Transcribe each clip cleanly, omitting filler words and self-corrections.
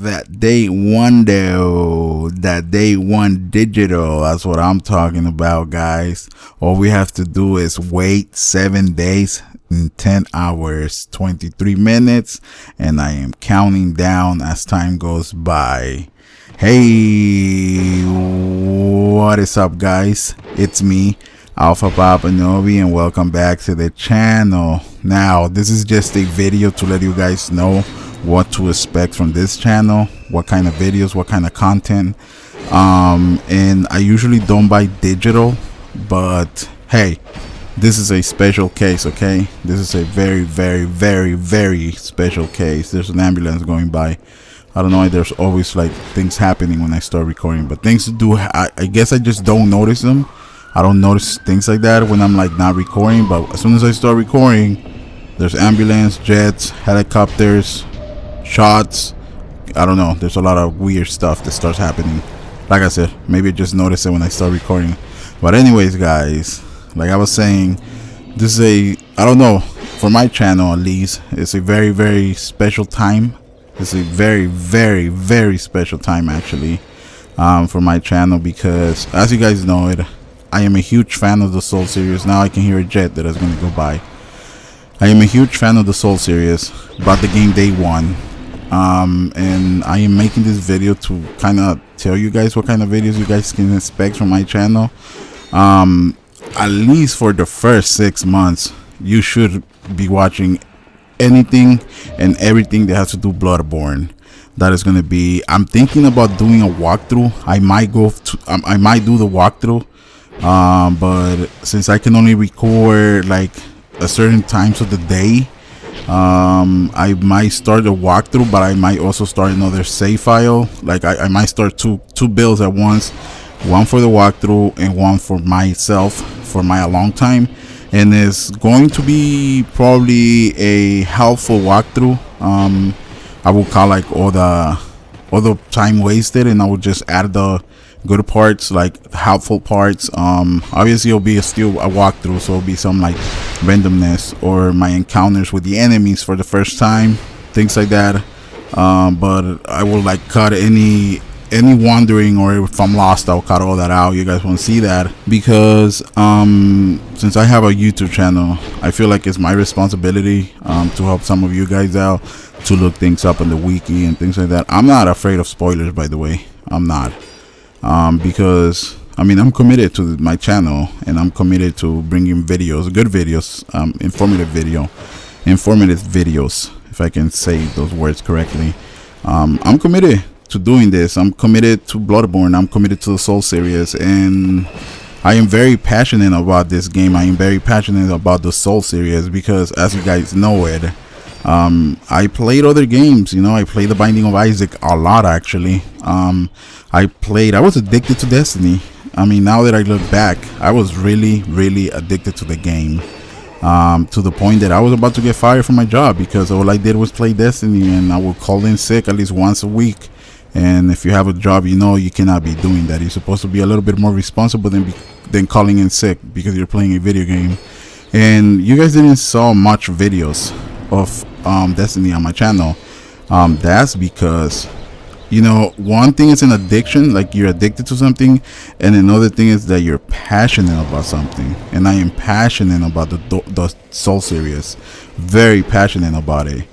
That day one though, that day one digital, that's what I'm talking about, guys. All we have to do is wait 7 days and 10 hours 23 minutes, and I am counting down as time goes by. Hey, what is up, guys? It's me, Alpha Papa Novi, and welcome back to the channel. Now this is just a video to let you guys know what to expect from this channel, what kind of videos, what kind of content. And I usually don't buy digital, but hey, this is a special case. Okay, this is a very special case. There's an ambulance going by. I don't know why there's always like things happening when I start recording, but things do. I guess I just don't notice them. I don't notice things like that when I'm like not recording, but as soon as I start recording, there's ambulance, jets, helicopters, shots. I don't know, there's a lot of weird stuff that starts happening. Like I said, maybe I just notice it when I start recording. But anyways, guys, like I was saying, this is I don't know, for my channel at least, it's a very special time. It's a very special time actually, for my channel, because as you guys know it, I am a huge fan of the Soul series. Now I can hear a jet that is going to go by. I am a huge fan of the Soul series, about the game day one. And I am making this video to kind of tell you guys what kind of videos you guys can expect from my channel. At least for the first 6 months, you should be watching anything and everything that has to do BlooDBorne. That is going to be, I'm thinking about doing a walkthrough. I might do the walkthrough, but since I can only record like a certain times of the day, I might start a walkthrough, but I might also start another save file. Like I might start two builds at once, one for the walkthrough and one for myself for my alone time. And it's going to be probably a helpful walkthrough. I will call like all the time wasted, and I will just add the good parts, like helpful parts. Obviously it'll be still a walkthrough, so it'll be some like randomness or my encounters with the enemies for the first time, things like that. But I will like cut any wandering, or if I'm lost, I'll cut all that out. You guys won't see that, because since I have a YouTube channel, I feel like it's my responsibility to help some of you guys out, to look things up in the wiki and things like that. I'm not afraid of spoilers, by the way. I'm not, because I mean, I'm committed to my channel, and I'm committed to bringing videos, good videos, informative videos, if I can say those words correctly. I'm committed to doing this. I'm committed to BlooDBorne. I'm committed to the Soul series, and I am very passionate about this game. I am very passionate about the Soul series, because as you guys know it, I played other games. You know, I played The Binding of Isaac a lot actually. I was addicted to Destiny. I mean, now that I look back, I was really addicted to the game, to the point that I was about to get fired from my job, because all I did was play Destiny, and I would call in sick at least once a week. And if you have a job, you know you cannot be doing that. You're supposed to be a little bit more responsible than calling in sick because you're playing a video game. And you guys didn't saw much videos of Destiny on my channel. That's because, you know, one thing is an addiction, like you're addicted to something, and another thing is that you're passionate about something. And I am passionate about the Soul series, very passionate about it.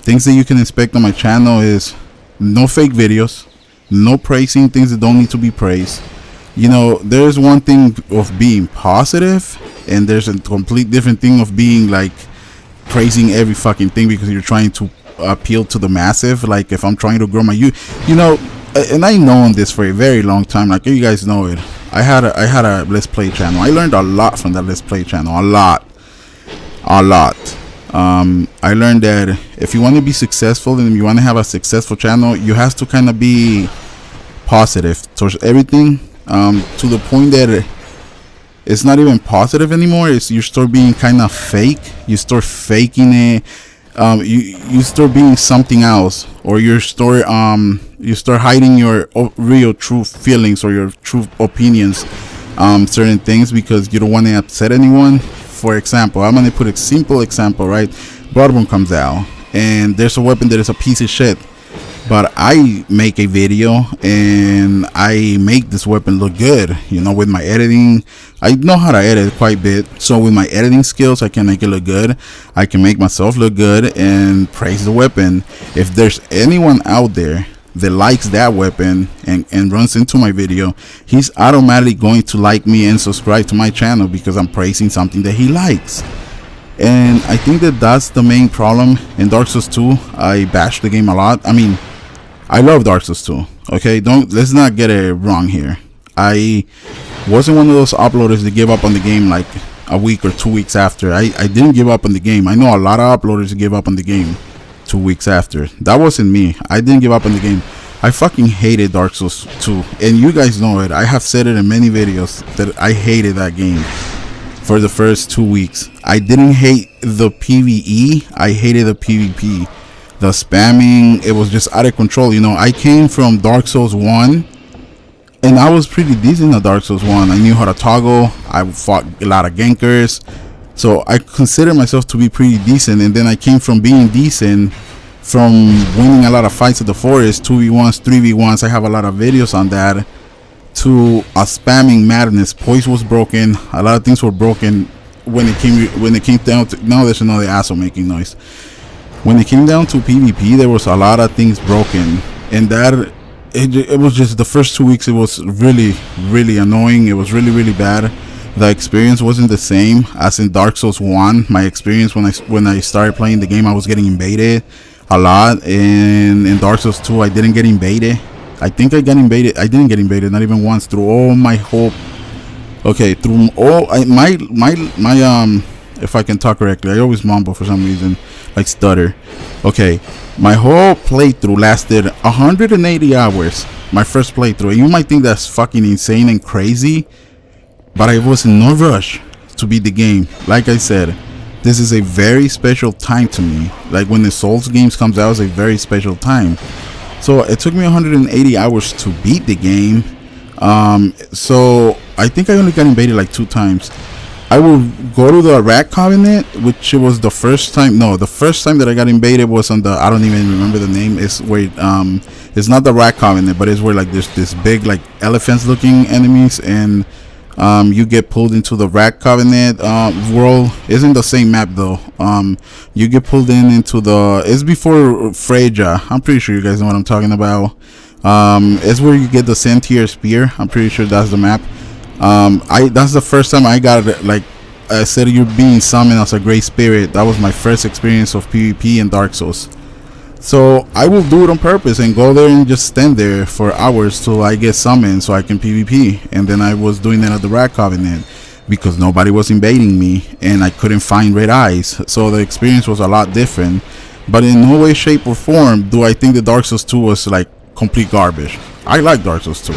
Things that you can expect on my channel is no fake videos, no praising things that don't need to be praised. You know, there's one thing of being positive, and there's a complete different thing of being like praising every fucking thing because you're trying to appeal to the massive. Like if I'm trying to grow my you know, and I known this for a very long time, like you guys know it, I had a Let's Play channel. I learned a lot from that Let's Play channel, a lot. I learned that if you want to be successful and you want to have a successful channel, you have to kind of be positive towards everything, to the point that it's not even positive anymore. You start being kind of fake. You start faking it. You start being something else, or you start hiding your real true feelings or your true opinions, certain things, because you don't want to upset anyone. For example, I'm gonna put a simple example, right? BlooDBorne comes out, and there's a weapon that is a piece of shit. but I make a video and I make this weapon look good, you know, with my editing. I know how to edit quite a bit, so with my editing skills I can make it look good. I can make myself look good and praise the weapon. If there's anyone out there that likes that weapon and runs into my video, he's automatically going to like me and subscribe to my channel because I'm praising something that he likes. And I think that that's the main problem in Dark Souls 2. I bash the game a lot. I mean, I love Dark Souls 2. Okay, let's not get it wrong here. I wasn't one of those uploaders that give up on the game like a week or 2 weeks after. I didn't give up on the game. I know a lot of uploaders give up on the game 2 weeks after. That wasn't me. I didn't give up on the game. I fucking hated Dark Souls 2, and you guys know it. I have said it in many videos that I hated that game for the first 2 weeks. I didn't hate the PvE, I hated the PvP. The spamming, it was just out of control. You know, I came from Dark Souls 1 and I was pretty decent at Dark Souls 1. I knew how to toggle, I fought a lot of gankers, so I consider myself to be pretty decent. And then I came from being decent, from winning a lot of fights at the forest, 2v1s, 3v1s, I have a lot of videos on that, to a spamming madness. Poise was broken, a lot of things were broken when it came down to, now there's another asshole making noise. When it came down to PvP, there was a lot of things broken, and that it was just the first 2 weeks. It was really annoying. It was really bad. The experience wasn't the same as in Dark Souls 1. My experience when I started playing the game, I was getting invaded a lot, and in Dark Souls 2 I didn't get invaded. I think I got invaded. I didn't get invaded, not even once, through all my whole, okay, through all my if I can talk correctly, I always mumble for some reason, like stutter. Okay, my whole playthrough lasted 180 hours. My first playthrough. You might think that's fucking insane and crazy, but I was in no rush to beat the game. Like I said, this is a very special time to me. Like when the Souls games comes out, it's a very special time. So it took me 180 hours to beat the game. So I think I only got invaded like 2 times. I will go to the Rat Covenant, which was the first time. No, the first time that I got invaded was on the, I don't even remember the name. It's where it's not the Rat Covenant, but it's where like there's this big like elephants looking enemies, and you get pulled into the Rat Covenant world. Isn't the same map though. You get pulled into the, it's before Freja. I'm pretty sure you guys know what I'm talking about. It's where you get the Sentier Spear. I'm pretty sure that's the map. That's the first time I got it. Like I said, you're being summoned as a great spirit. That was my first experience of PvP in Dark Souls. So I will do it on purpose and go there and just stand there for hours till I get summoned so I can PvP. And then I was doing that at the Rat Covenant because nobody was invading me and I couldn't find red eyes. So the experience was a lot different. But in no way, shape, or form do I think the Dark Souls 2 was like complete garbage. I like Dark Souls 2.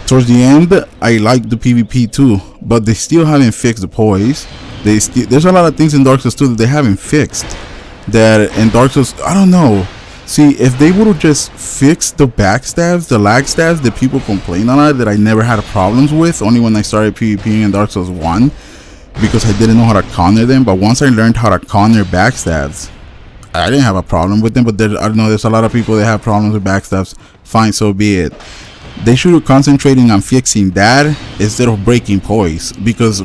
Towards the end, I like the PvP too, but they still haven't fixed the poise. There's a lot of things in Dark Souls 2 that they haven't fixed. That in Dark Souls, I don't know. See, if they would have just fixed the backstabs, the lag stabs that people complain on, that I never had problems with, only when I started PvPing in Dark Souls 1, because I didn't know how to counter them. But once I learned how to counter backstabs, I didn't have a problem with them. But I don't know, there's a lot of people that have problems with backstabs. Fine, so be it. They should have concentrated on fixing that instead of breaking poise, because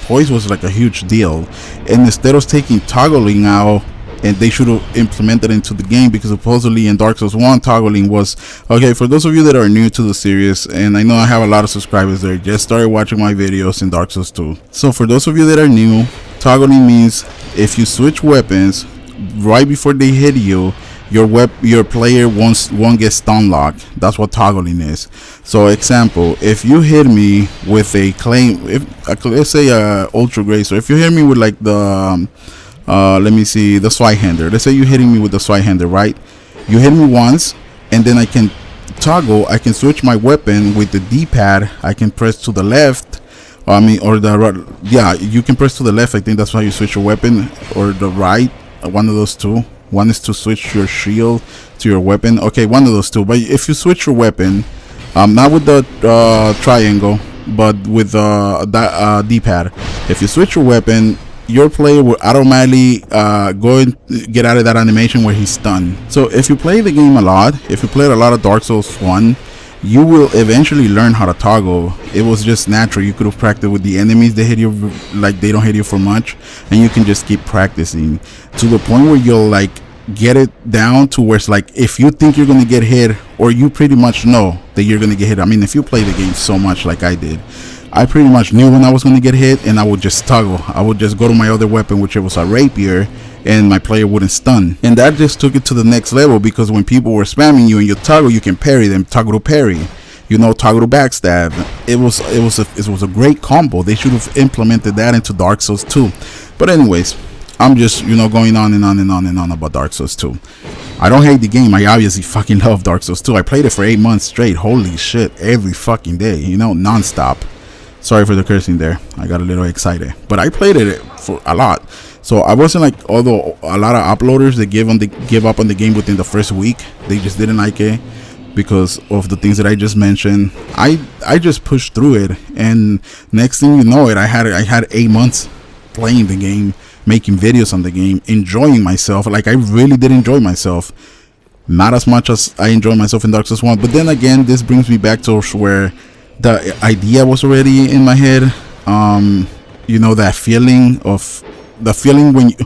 poise was like a huge deal. And instead of taking toggling out, and they should have implemented into the game, because supposedly in Dark Souls 1 toggling was okay. For those of you that are new to the series, and I know I have a lot of subscribers that just started watching my videos in Dark Souls 2, so for those of you that are new, toggling means if you switch weapons right before they hit you, your player won't get stun locked. That's what toggling is. So example, if you hit me with a claim, let's say ultra grace, or if you hit me with like the let me see, the Swihander. Let's say you're hitting me with the Swihander, right? You hit me once, and then I can toggle. I can switch my weapon with the D-pad. I can press to the left. I mean, or the right. Yeah, you can press to the left. I think that's how you switch your weapon, or the right. One of those two. One is to switch your shield to your weapon. Okay, one of those two. But if you switch your weapon, not with the triangle, but with the D-pad. If you switch your weapon, your player will automatically go and get out of that animation where he's stunned. So if you play the game a lot, if you played a lot of Dark Souls 1, you will eventually learn how to toggle. It was just natural. You could have practiced with the enemies. They hit you like they don't hit you for much, and you can just keep practicing to the point where you'll like get it down to where it's like, if you think you're gonna get hit, or you pretty much know that you're gonna get hit. I mean, if you play the game so much like I did, I pretty much knew when I was gonna get hit, and I would just toggle. I would just go to my other weapon, which was a rapier, and my player wouldn't stun. And that just took it to the next level, because when people were spamming you and you toggle, you can parry them. Toggle to parry, you know, toggle to backstab. It was a great combo. They should have implemented that into Dark Souls 2. But anyways, I'm just, you know, going on and on and on and on about Dark Souls 2. I don't hate the game. I obviously fucking love Dark Souls 2. I played it for 8 months straight. Holy shit, every fucking day, you know, non-stop. Sorry for the cursing there. I got a little excited, but I played it for a lot. So I wasn't like, although a lot of uploaders, they give up on the game within the first week. They just didn't like it because of the things that I just mentioned. I just pushed through it, and next thing you know it, I had 8 months playing the game, making videos on the game, enjoying myself. Like, I really did enjoy myself. Not as much as I enjoyed myself in Dark Souls 1, but then again, this brings me back to where the idea was already in my head. You know, that feeling when you,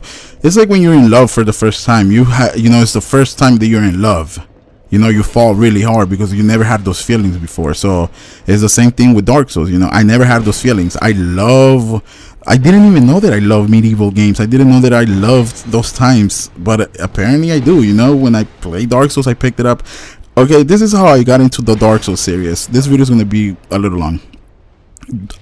it's like when you're in love for the first time. You know, it's the first time that you're in love. You know, you fall really hard because you never had those feelings before. So it's the same thing with Dark Souls. You know, I never had those feelings. I didn't even know that I love medieval games. I didn't know that I loved those times, but apparently I do. You know, when I play Dark Souls, I picked it up. Okay, this is how I got into the Dark Souls series. This video is going to be a little long.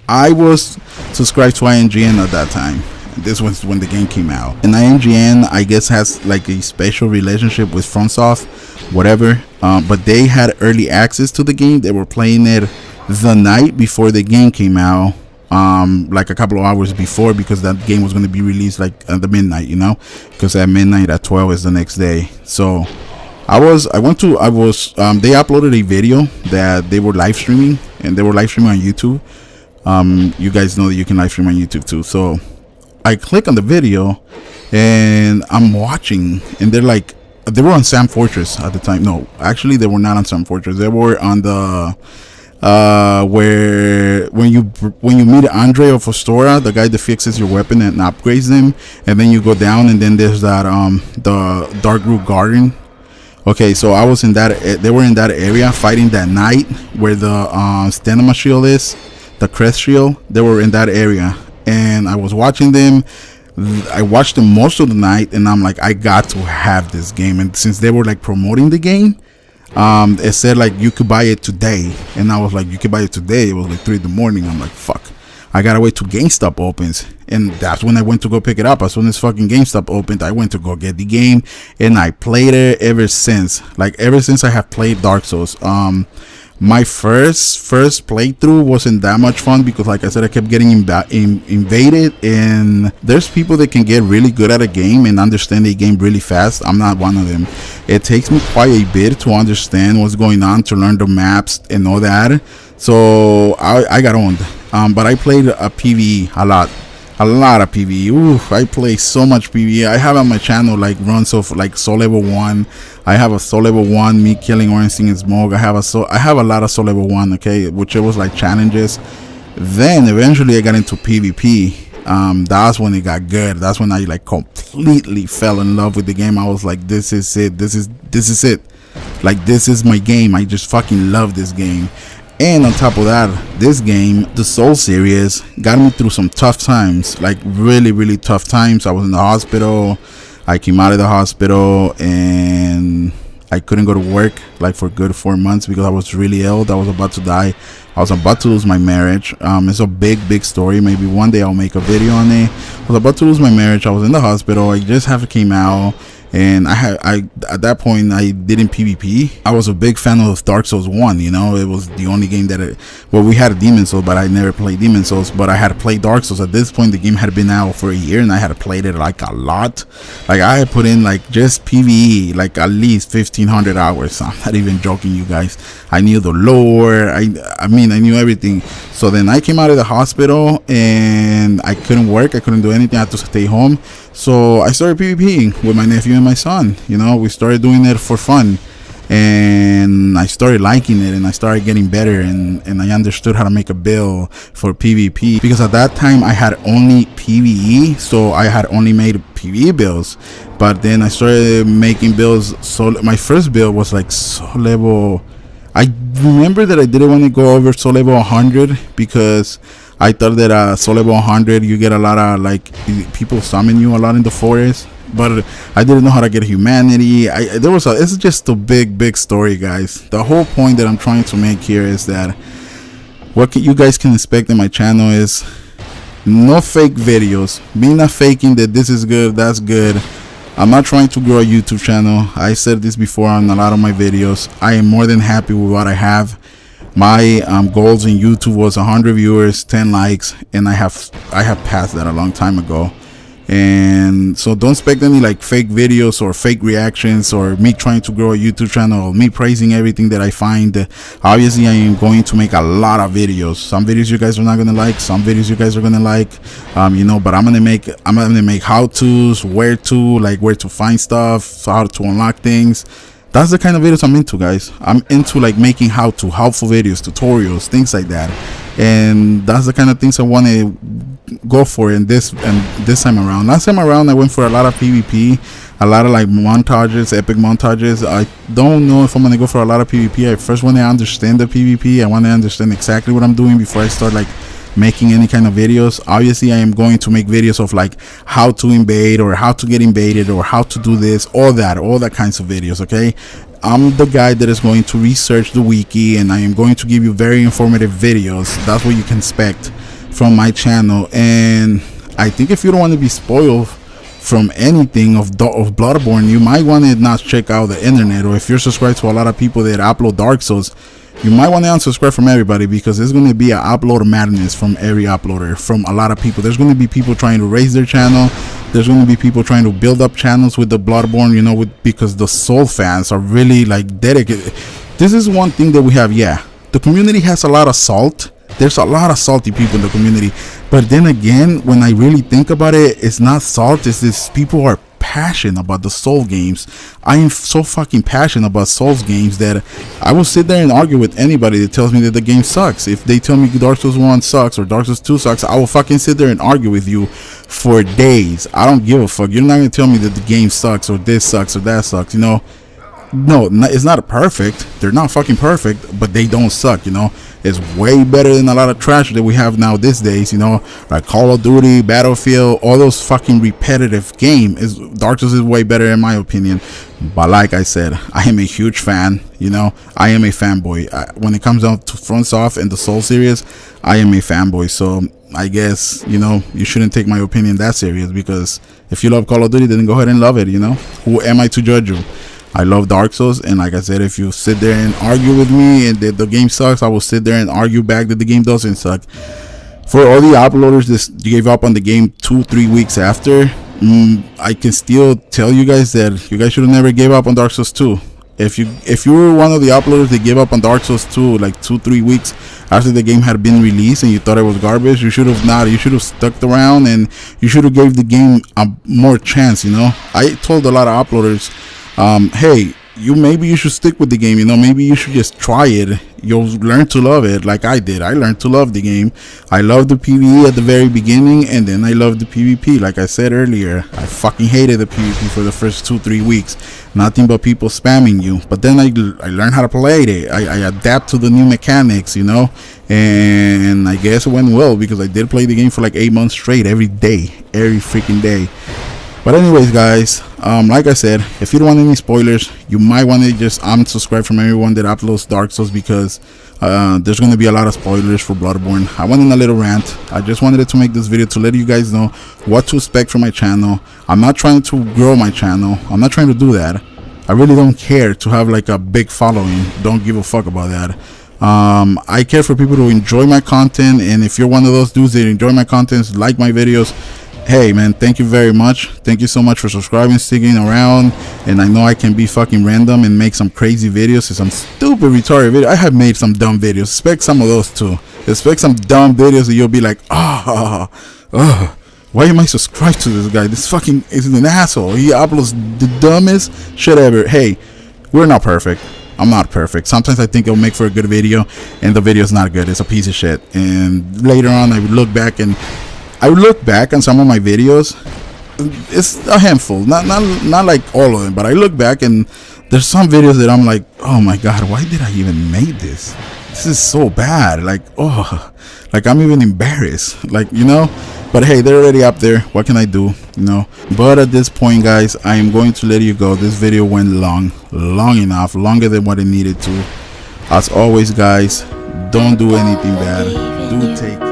I was subscribed to IGN at that time. This was when the game came out, and IGN, I guess, has like a special relationship with FromSoft, whatever. But they had early access to the game. They were playing it the night before the game came out, like a couple of hours before, because that game was going to be released like at the midnight, you know, because at midnight at 12 is the next day. So they uploaded a video that they were live streaming, and they were live streaming on YouTube. You guys know that you can live stream on YouTube too. So I click on the video and I'm watching, and they were on Sam Fortress at the time. No, actually they were not on Sam Fortress. They were on the where when you meet Andre of Ostora, the guy that fixes your weapon and upgrades them, and then you go down, and then there's that the Dark Root Garden. Okay, so I was in that. They were in that area fighting that night where the Stenema shield is, the Crest shield. They were in that area, and I was watching them. I watched them most of the night, and I'm like, I got to have this game. And since they were like promoting the game, it said like you could buy it today, and I was like, you could buy it today. It was like 3 in the morning. I'm like, fuck, I gotta wait till GameStop opens, and that's when I went to go pick it up. As soon as fucking GameStop opened, I went to go get the game, and I played it ever since. Like, ever since I have played Dark Souls. My first playthrough wasn't that much fun because, like I said, I kept getting invaded, and there's people that can get really good at a game and understand a game really fast. I'm not one of them. It takes me quite a bit to understand what's going on, to learn the maps and all that. So I got owned. But I played a PvE a lot of PvE. Ooh, I play so much PvE. I have on my channel like runs of like soul level 1. I have a soul level 1, me killing Orenstein and Smoke. I have a lot of soul level 1, okay, which it was like challenges. Then eventually I got into PvP. That's when it got good. That's when I like completely fell in love with the game. I was like, this is it. This is it. Like, this is my game. I just fucking love this game. And on top of that, this game, the Soul series, got me through some tough times, like really, really tough times. I was in the hospital. I came out of the hospital, and I couldn't go to work like for a good 4 months because I was really ill. I was about to die. I was about to lose my marriage. It's a big story. Maybe one day I'll make a video on it. I was about to lose my marriage. I was in the hospital. I just came out, and I at that point I didn't PvP. I was a big fan of Dark Souls 1, you know. It was the only game that well, we had a Demon Souls, but I never played Demon Souls. But I had played Dark Souls. At this point the game had been out for a year, and I had played it like a lot. Like I had put in like just PvE like at least 1,500 hours. I'm not even joking, you guys. I knew the lore, I mean I knew everything. So then I came out of the hospital and I couldn't work, I couldn't do anything, I had to stay home. So I started PvPing with my nephew and my son. You know, we started doing it for fun, and I started liking it, and I started getting better, and I understood how to make a build for PvP, because at that time I had only PvE, so I had only made PvE builds. But then I started making builds. So my first build was like soul level, I remember that I didn't want to go over soul level 100 because I thought that soul level 100 you get a lot of like people summon you a lot in the forest, but I didn't know how to get humanity. It's just a big story, guys. The whole point that I'm trying to make here is that what you guys can expect in my channel is no fake videos. Me not faking that this is good, that's good. I'm not trying to grow a YouTube channel. I said this before on a lot of my videos. I am more than happy with what I have. My goals in YouTube was 100 viewers, 10 likes, and I have passed that a long time ago. And so don't expect any like fake videos or fake reactions, or me trying to grow a YouTube channel, or me praising everything that I find. Obviously I am going to make a lot of videos. Some videos you guys are not gonna like, some videos you guys are gonna like, you know, but I'm gonna make how-tos, where to find stuff, how to unlock things. That's the kind of videos I'm into, guys. I'm into like making helpful videos, tutorials, things like that. And that's the kind of things I want to go for in this time around. Last time around I went for a lot of PvP, a lot of like montages, epic montages. I don't know if I'm gonna go for a lot of PvP. I first want to understand the PvP. I want to understand exactly what I'm doing before I start like making any kind of videos. Obviously I am going to make videos of like how to invade, or how to get invaded, or how to do this, all that kinds of videos. Okay, I'm the guy that is going to research the wiki, and I am going to give you very informative videos. That's what you can expect from my channel. And I think if you don't want to be spoiled from anything of BlooDBorne, you might want to not check out the internet. Or if you're subscribed to a lot of people that upload Dark Souls, you might want to unsubscribe from everybody, because there's going to be an upload madness from every uploader, from a lot of people. There's going to be people trying to raise their channel. There's going to be people trying to build up channels with the BlooDBorne, you know, because the Soul fans are really like dedicated. This is one thing that we have. Yeah, the community has a lot of salt. There's a lot of salty people in the community, but then again, when I really think about it, it's not salt. It's this people are passionate about the Soul games. I am so fucking passionate about Souls games that I will sit there and argue with anybody that tells me that the game sucks. If they tell me Dark Souls 1 sucks or Dark Souls 2 sucks, I will fucking sit there and argue with you for days. I don't give a fuck. You're not gonna tell me that the game sucks, or this sucks, or that sucks, you know. No, it's not perfect. They're not fucking perfect, but they don't suck, you know. It's way better than a lot of trash that we have now these days, you know, like Call of Duty, Battlefield, all those fucking repetitive games. Dark Souls is way better in my opinion. But like I said, I am a huge fan, you know. I am a fanboy. When it comes down to FromSoft and the Soul series, I am a fanboy. So I guess, you know, you shouldn't take my opinion that serious, because if you love Call of Duty, then go ahead and love it, you know. Who am I to judge you? I love Dark Souls, and like I said, if you sit there and argue with me and that the game sucks, I will sit there and argue back that the game doesn't suck. For all the uploaders that gave up on the game 2-3 weeks after, I can still tell you guys that you guys should have never gave up on Dark Souls 2. If you were one of the uploaders that gave up on Dark Souls 2 like 2-3 weeks after the game had been released and you thought it was garbage, you should have not. You should have stuck around, and you should have gave the game a more chance, you know. I told a lot of uploaders, hey, maybe you should stick with the game, you know. Maybe you should just try it. You'll learn to love it like I did. I learned to love the game. I loved the PvE at the very beginning, and then I loved the PvP. Like I said earlier, I fucking hated the PvP for the first 2-3 weeks. Nothing but people spamming you. But then I learned how to play it. I adapt to the new mechanics, you know. And I guess it went well, because I did play the game for like 8 months straight, every day, every freaking day. But anyways, guys, like I said, if you don't want any spoilers, you might want to just unsubscribe from everyone that uploads Dark Souls, because there's going to be a lot of spoilers for BlooDBorne. I went in a little rant. I just wanted to make this video to let you guys know what to expect from my channel. I'm not trying to grow my channel. I'm not trying to do that. I really don't care to have like a big following. Don't give a fuck about that. I care for people to enjoy my content, and if you're one of those dudes that enjoy my content, like my videos, hey man, thank you very much. Thank you so much for subscribing, sticking around. And I know I can be fucking random and make some crazy videos, some stupid retarded videos. I have made some dumb videos. Expect some of those too. Expect some dumb videos that you'll be like, why am I subscribed to this guy? This fucking is an asshole. He uploads the dumbest shit ever. Hey, we're not perfect. I'm not perfect. Sometimes I think it'll make for a good video, and the video is not good. It's a piece of shit. And later on, I would look back on some of my videos. It's a handful, not like all of them, but I look back and there's some videos that I'm like, oh my god, why did I even make this? This is so bad. Like, oh, like I'm even embarrassed. Like, you know. But hey, they're already up there. What can I do? You know. But at this point, guys, I am going to let you go. This video went long enough, longer than what it needed to. As always, guys, don't do anything bad. Do take care.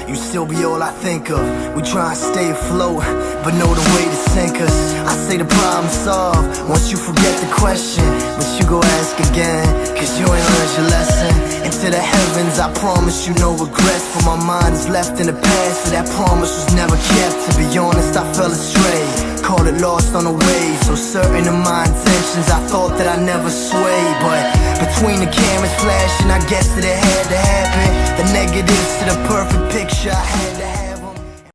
You still be all I think of. We try and stay afloat, but know the way to sink us. I say the problem solved once you forget the question, but you go ask again, cause you ain't learned your lesson. Into the heavens, I promise you no regrets, for my mind is left in the past, so that promise was never kept. To be honest, I fell astray, call it lost on the way. So certain of my intentions, I thought that I never sway, but between the cameras flashing, I guess that it had to happen. The negatives to the perfect picture, I had to have.